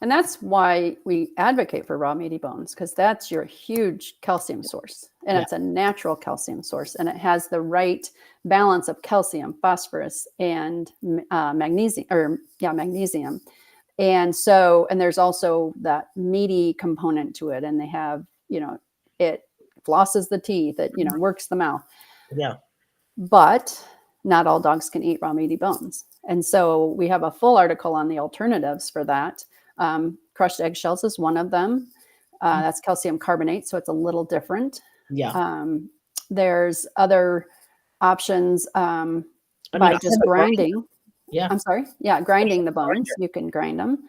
And that's why we advocate for raw meaty bones, because that's your huge calcium source. And it's a natural calcium source. And it has the right balance of calcium, phosphorus, and magnesium. And there's also that meaty component to it. And they have, it flosses the teeth, it, works the mouth. Yeah. But not all dogs can eat raw meaty bones. And so we have a full article on the alternatives for that. Crushed eggshells is one of them. That's calcium carbonate, so it's a little different. Yeah. There's other options by just grinding. Yeah. I'm sorry. Yeah, grinding the bones. You can grind them.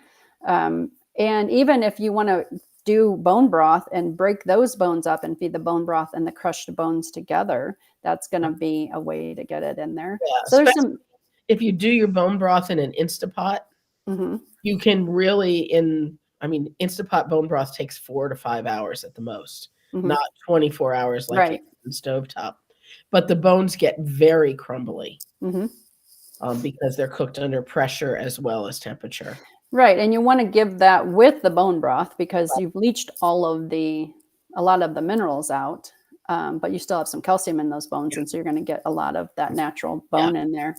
And even if you want to do bone broth and break those bones up and feed the bone broth and the crushed bones together, that's going to be a way to get it in there. Yeah, so there's some. If you do your bone broth in an Instapot, you can really Instapot bone broth takes 4 to 5 hours at the most, not 24 hours like in stovetop. But the bones get very crumbly because they're cooked under pressure as well as temperature. Right. And you want to give that with the bone broth because you've leached a lot of the minerals out, but you still have some calcium in those bones. And so you're going to get a lot of that natural bone in there.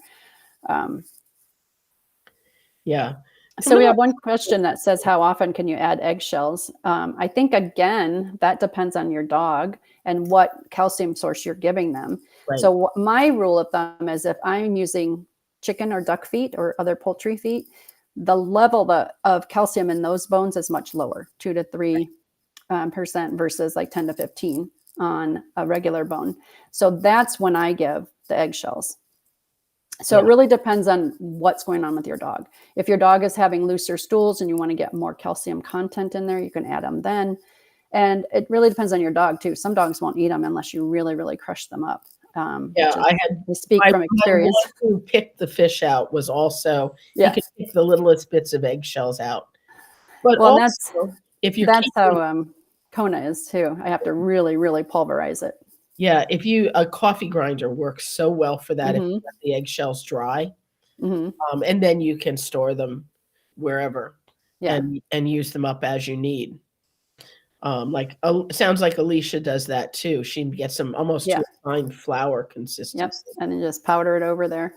Yeah. So we have one question that says, how often can you add eggshells? I think, again, that depends on your dog and what calcium source you're giving them. Right. So my rule of thumb is if I'm using chicken or duck feet or other poultry feet, the level of calcium in those bones is much lower, 2 to 3% versus like 10 to 15 on a regular bone. So that's when I give the eggshells. So it really depends on what's going on with your dog. If your dog is having looser stools and you want to get more calcium content in there, you can add them then. And it really depends on your dog too. Some dogs won't eat them unless you really, really crush them up. We speak from experience. My one who picked the fish out was also, he could pick the littlest bits of eggshells out. But well, also, if you're that's how Kona is too. I have to really, really pulverize it. Yeah, a coffee grinder works so well for that if you let the eggshells dry. And then you can store them wherever and use them up as you need. Sounds like Alicia does that too. She gets them almost to a fine flour consistency. Yep, and then just powder it over there.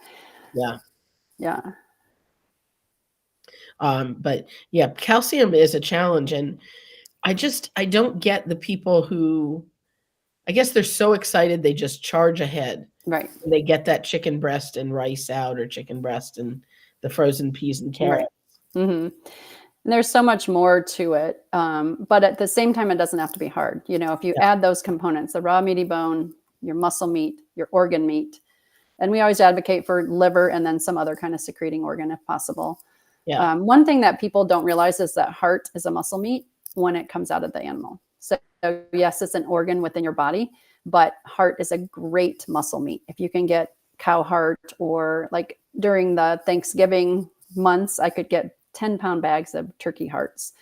Yeah. Yeah. But yeah, calcium is a challenge, and I don't get the people who, I guess they're so excited they just charge ahead. Right. They get that chicken breast and rice out, or chicken breast and the frozen peas and carrots. And there's so much more to it. But at the same time, it doesn't have to be hard. You know, if you add those components, the raw meaty bone, your muscle meat, your organ meat, and we always advocate for liver and then some other kind of secreting organ if possible. Yeah. One thing that people don't realize is that heart is a muscle meat when it comes out of the animal. So yes, it's an organ within your body, but heart is a great muscle meat. If you can get cow heart, or like during the Thanksgiving months, I could get 10-pound bags of turkey hearts.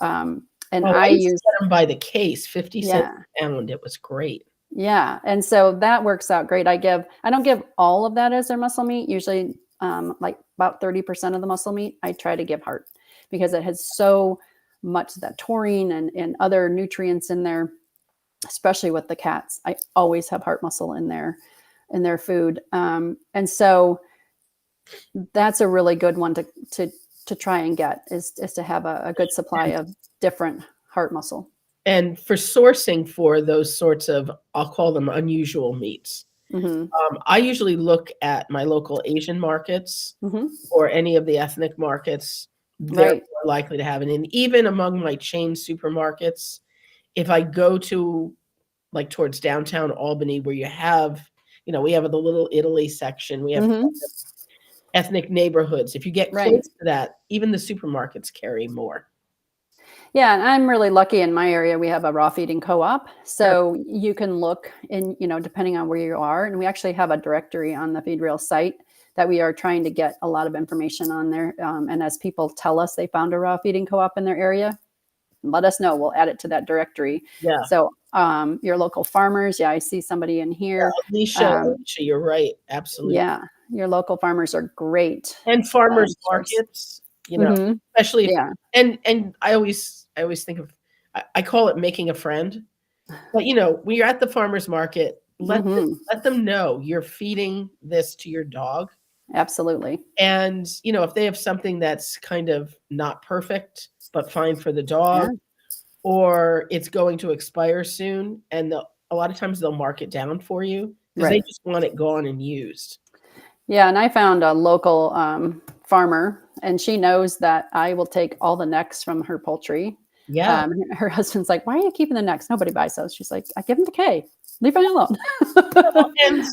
And I use them by the case, 50 cents a pound. It was great. Yeah. And so that works out great. I don't give all of that as their muscle meat. Usually like about 30% of the muscle meat, I try to give heart because it has so much that taurine and other nutrients in there, especially with the cats. I always have heart muscle in their food. And so that's a really good one to try and get is to have a good supply of different heart muscle. And for sourcing for those sorts of, I'll call them unusual meats, I usually look at my local Asian markets or any of the ethnic markets. They're more likely to have it. And even among my chain supermarkets, if I go to like towards downtown Albany, where you have, we have the Little Italy section, we have ethnic neighborhoods. If you get close to that, even the supermarkets carry more. Yeah, and I'm really lucky in my area. We have a raw feeding co-op. So you can look in, depending on where you are. And we actually have a directory on the FeedReal site that we are trying to get a lot of information on there. And as people tell us they found a raw feeding co-op in their area, let us know. We'll add it to that directory. Yeah. So your local farmers. Yeah, I see somebody in here. Yeah, Alicia, you're right. Absolutely. Yeah, your local farmers are great. And farmers markets, especially and I always think of, I call it making a friend. But when you're at the farmers market, let them know you're feeding this to your dog. Absolutely. And if they have something that's kind of not perfect but fine for the dog, or it's going to expire soon, and a lot of times they'll mark it down for you because they just want it gone and used. Yeah, and I found a local farmer, and she knows that I will take all the necks from her poultry. Yeah. Her husband's like, "Why are you keeping the necks? Nobody buys those." She's like, "I give them to Kay. Leave it alone." And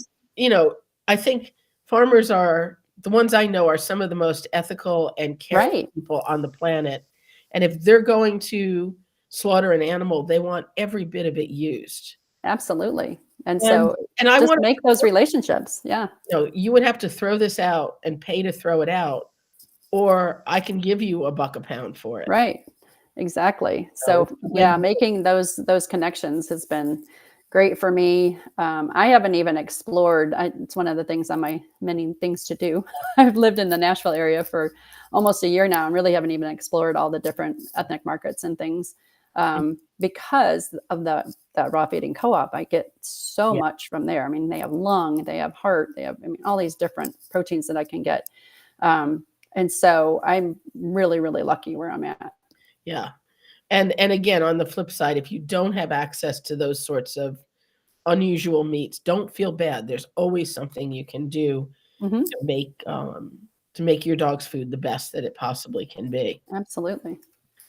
I think farmers are the ones I know are some of the most ethical and caring people on the planet. And if they're going to slaughter an animal, they want every bit of it used. Absolutely. And I just want to make those relationships. Yeah. You would have to throw this out and pay to throw it out, or I can give you $1 a pound for it. Right. Exactly. So yeah, making those connections has been great for me. I haven't even explored. It's one of the things on my many things to do. I've lived in the Nashville area for almost a year now and really haven't even explored all the different ethnic markets and things. Because of the raw feeding co-op, I get so much from there. I mean, they have lung, they have heart, they have all these different proteins that I can get And so I'm really, really lucky where I'm at. Yeah. And again, on the flip side, if you don't have access to those sorts of unusual meats, don't feel bad. There's always something you can do Hmm. to make your dog's food the best that it possibly can be. Absolutely.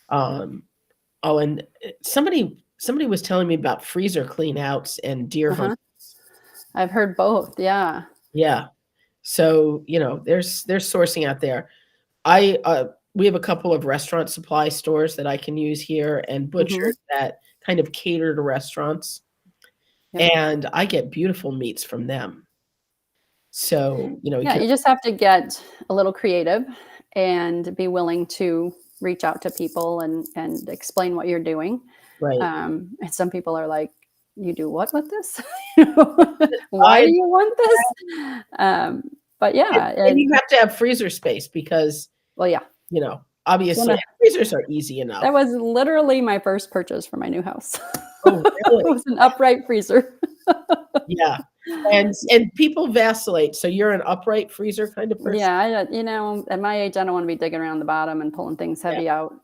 Um, oh, and somebody was telling me about freezer clean outs and deer hunt. Uh-huh. I've heard both. Yeah. Yeah. So, there's sourcing out there. I we have a couple of restaurant supply stores that I can use here and Hmm. butchers that kind of cater to restaurants, Yep. and I get beautiful meats from them. So, you Yeah. can You just have to get a little creative and be willing to reach out to people and explain what you're doing. right. And some people are like, "You do what with this? You know, why I do you want this?" Um, but and yeah, and and you have to have freezer space because, well, yeah, obviously, one freezers are easy that enough. was literally my first purchase for my new house. Oh, It really? was an upright freezer. Yeah. And people vacillate, so you're an upright freezer kind of person? Yeah, at my age, I don't want to be digging around the bottom and pulling things Yeah. heavy out.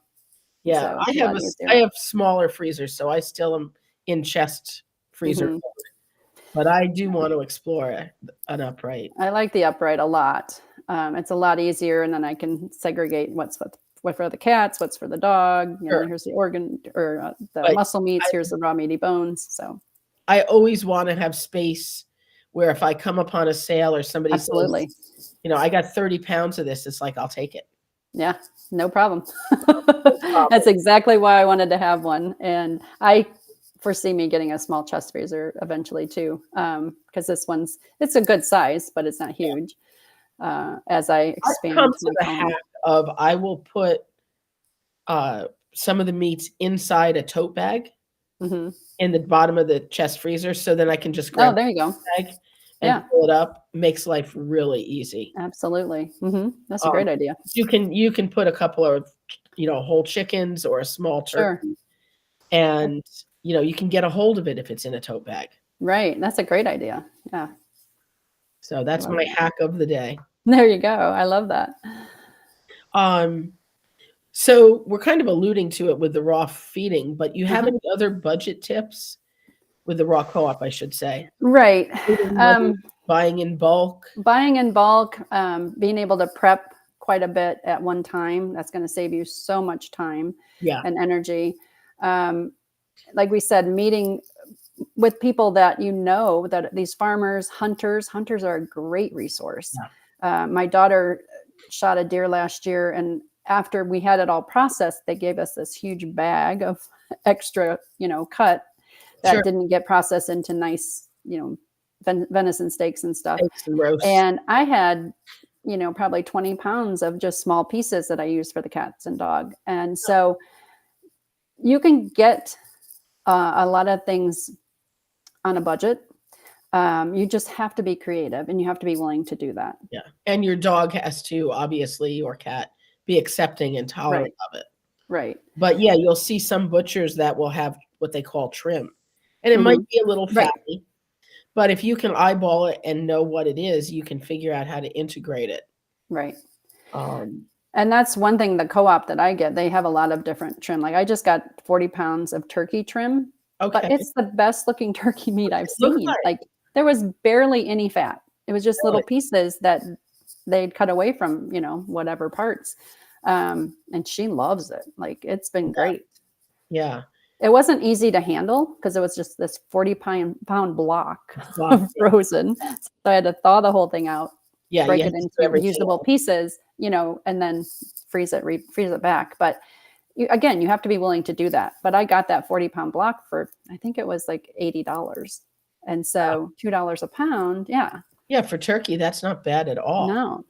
Yeah, So I a have lot a s I easier. have smaller freezers, so I still am in chest freezer Hmm. mode, but I do want to explore an upright. I like the upright a lot. It's a lot easier, and then I can segregate what for the cats, what's for the dog. Sure, Here's the organ or the but muscle meats. I Here's the raw meaty bones. So I always wanna have space where if I come upon a sale or somebody says, absolutely, "I got 30 pounds of this," it's like, I'll take it. yeah, no problem. No That's problem. exactly why I wanted to have one, and I foresee me getting a small chest freezer eventually too, because it's a good size, but it's not Yeah. huge. As I I've come expand to my the colony. hack of I will put, uh, some of the meats inside a tote bag Hmm. in the bottom of the chest freezer, so then I can just Oh, grab there you go. the bag and Yeah, fill it up, makes life really easy. absolutely. That's a Um, great idea. you can put a couple of, whole chickens or a small Sure. turkey, and, you can get a hold of it if it's in a tote bag. Right. That's a great idea. Yeah. So I that's love my that. hack of the day. There you go. I love that. Um, so we're kind of alluding to it with the raw feeding, but you have Uh-huh. any other budget tips with the raw co-op, I should say? Right. Saving money, Um, buying in bulk? Buying in bulk, being able to prep quite a bit at one time, that's going to save you so much time Yeah, and energy. Um, like we said, meeting with people that that these hunters are a great resource. yeah, My daughter shot a deer last year, and after we had it all processed, they gave us this huge bag of extra, cut that sure, didn't get processed into nice, venison steaks and stuff. steaks and roasts. And I had, probably 20 pounds of just small pieces that I used for the cats and dog. And so you can get a lot of things on a budget. You just have to be creative and you have to be willing to do that. Yeah, and your dog has to, obviously, or cat, be accepting and tolerant Right. of it. Right. But, yeah, you'll see some butchers that will have what they call trim, and it might Hmm. be a little Right. fatty, but if you can eyeball it and know what it is, you can figure out how to integrate it. Right. Um, And that's one thing, the co-op that I get, they have a lot of different trim. Like I just got 40 pounds of turkey trim, but okay, it's the best looking turkey meat I've look seen. like Like there was barely any fat. It was just little really, pieces that they'd cut away from, whatever parts. And she loves it. Like it's been great. yeah, It wasn't easy to handle because it was just this 40-pound block block, of frozen. So I had to thaw the whole thing out, yeah, you break have it to do into everything usable else. pieces, and then freeze it back. But again, you have to be willing to do that. But I got that 40-pound block for, I think it was like $80. And Yeah, so $2 a pound. Yeah, yeah, for turkey, that's not bad at all. no.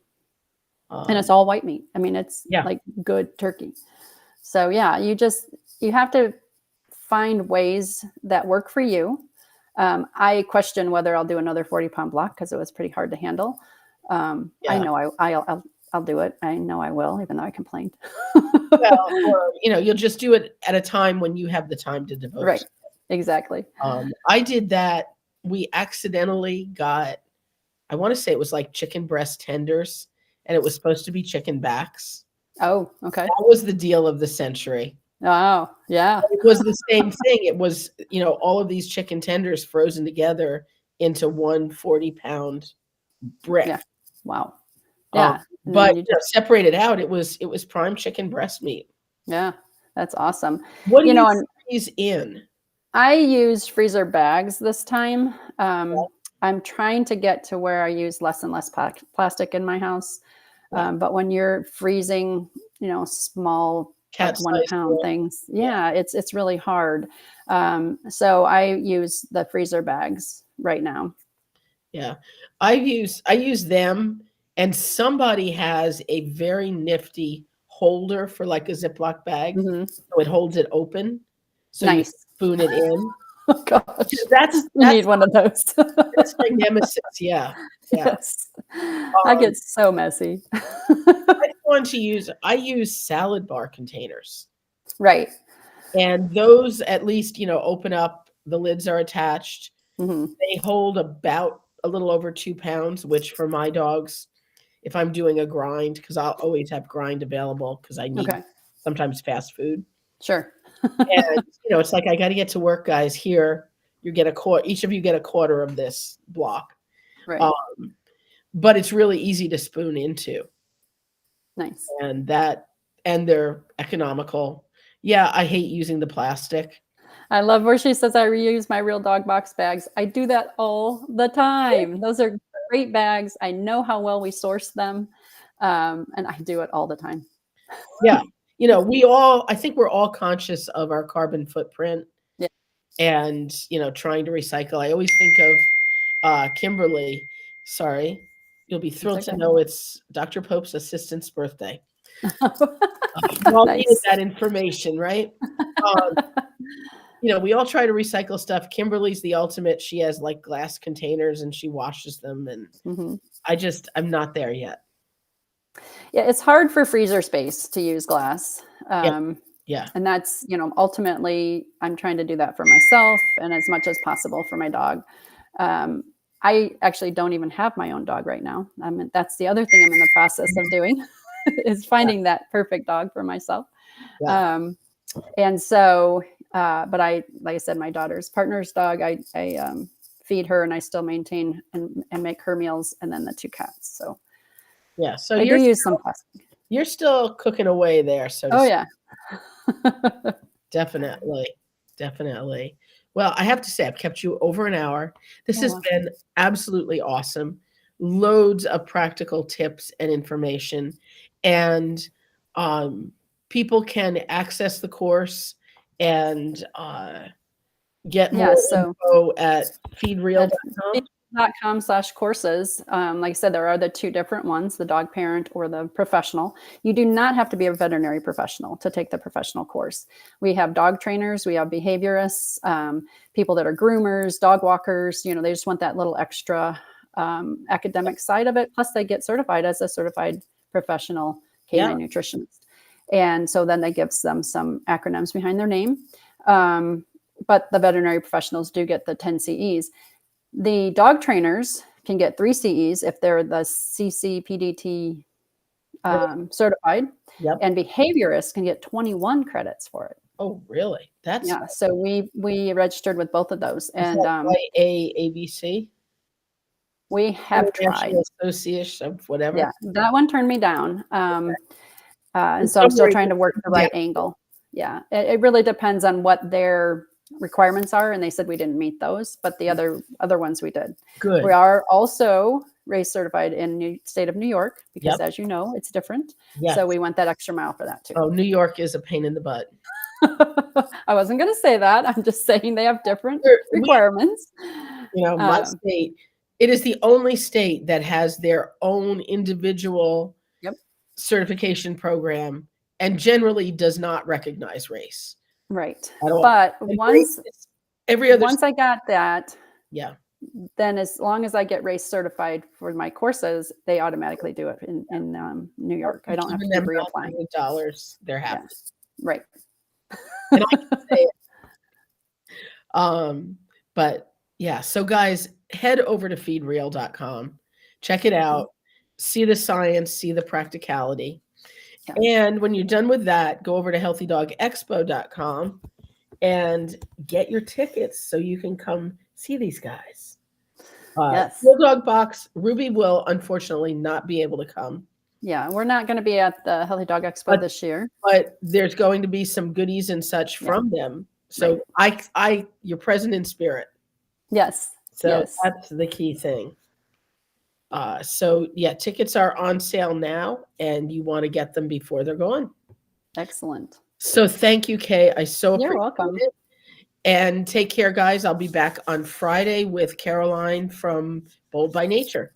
And it's Um, all white meat. I mean, it's yeah, like good turkey. So yeah, you have to find ways that work for you. I question whether I'll do another 40-pound block because it was pretty hard to handle. I yeah. know I'll do it. I know I will, even though I complained. Well, or, you'll just do it at a time when you have the time to devote Right. to Exactly. I did that. We accidentally got, I wanna say it was like chicken breast tenders, and it was supposed to be chicken backs. Oh, okay. That was the deal of the century. Oh, yeah. It was the same thing. It was, all of these chicken tenders frozen together into one 40-pound brick. Yeah. Wow. Yeah. And But then you just, separated out, it was prime chicken breast meat. yeah, that's awesome. What do you And freeze in? I used freezer bags this time. I'm trying to get to where I use less and less plastic in my house. Yeah. But when you're freezing, small, like Cat 1 size pound one. things, it's really hard. So I use the freezer bags right now. Yeah. I use them, and somebody has a very nifty holder for like a Ziploc bag. Mhm. So it holds it open. So you Nice. spoon it in. Oh gosh, That's you need one of those. that's my nemesis. Yeah. Yeah. Yes, I get so messy. I use salad bar containers. Right. And those at least, open up, the lids are attached. Hmm. They hold about a little over 2 pounds, which for my dogs, if I'm doing a grind, because I'll always have grind available because I need Okay. sometimes fast food. Sure. And, it's like, I got to get to work, guys. Here, you get each of you get a quarter of this block. Right. But it's really easy to spoon into. Nice. And they're economical. Yeah, I hate using the plastic. I love where she says I reuse my Real Dog Box bags. I do that all the time. Those are great bags. I know how well we source them, and I do it all the time. Yeah. I think we're all conscious of our carbon footprint. Yeah. And, trying to recycle. I always think of Kimberly. Sorry. You'll be thrilled to know it's Dr. Pope's assistant's birthday. We all needed Nice. that information, right? We all try to recycle stuff. Kimberly's the ultimate. She has like glass containers and she washes them. And Mhm. I'm not there yet. Yeah, it's hard for freezer space to use glass. Yeah. And that's, ultimately, I'm trying to do that for myself and as much as possible for my dog. I actually don't even have my own dog right now. That's the other thing I'm in the process of doing is finding that perfect dog for myself. Yeah. And so, but like I said, my daughter's partner's dog, I feed her and I still maintain and make her meals, and then the 2 cats. So yeah. So I do use some plastic. You're still cooking away there. So Oh yeah. Definitely. Definitely. Well, I have to say, I've kept you over an hour. This has wow. been absolutely awesome. Loads of practical tips and information. And people can access the course and get more info at feedreal.com. .com/courses. Like I said, there are the 2 different ones, the dog parent or the professional. You do not have to be a veterinary professional to take the professional course. We have dog trainers, we have behaviorists, people that are groomers, dog walkers, they just want that little extra academic side of it. Plus they get certified as a certified professional canine nutritionist. And so then that gives them some acronyms behind their name. But the veterinary professionals do get the 10 CEs. The dog trainers can get 3 CEs if they're the CCPDT certified, and behaviorists can get 21 credits for it. Oh, really? That's So we registered with both of those, and ABC. We have tried. Association of whatever. Yeah, that one turned me down, and so I'm still trying to work the right angle. Yeah, it really depends on what their requirements are, and they said we didn't meet those, but the other ones we did. Good. We are also race certified in the state of New York because, as you know, it's different. Yes. So we went that extra mile for that too. Oh, New York is a pain in the butt. I wasn't going to say that. I'm just saying they have different requirements. My state, it is the only state that has their own individual certification program and generally does not recognize race. Right. At all. But once I got that, yeah, then as long as I get race certified for my courses, they automatically do it in New York. I don't have to keep reapplying. $8, they're happy. Yeah. Right. And I can say it. But yeah, so guys, head over to feedreal.com, check it out. see the science, see the practicality. Yeah. And when you're done with that, go over to healthydogexpo.com and get your tickets so you can come see these guys. Yes. Real Dog Box, Ruby will unfortunately not be able to come. Yeah, we're not going to be at the Healthy Dog Expo this year. But there's going to be some goodies and such from them. So you're present in spirit. Yes. So yes. that's the key thing. So yeah, tickets are on sale now, and you want to get them before they're gone. Excellent. So thank you, Kay. I so appreciate You're welcome. it. And take care, guys. I'll be back on Friday with Caroline from Bold by Nature.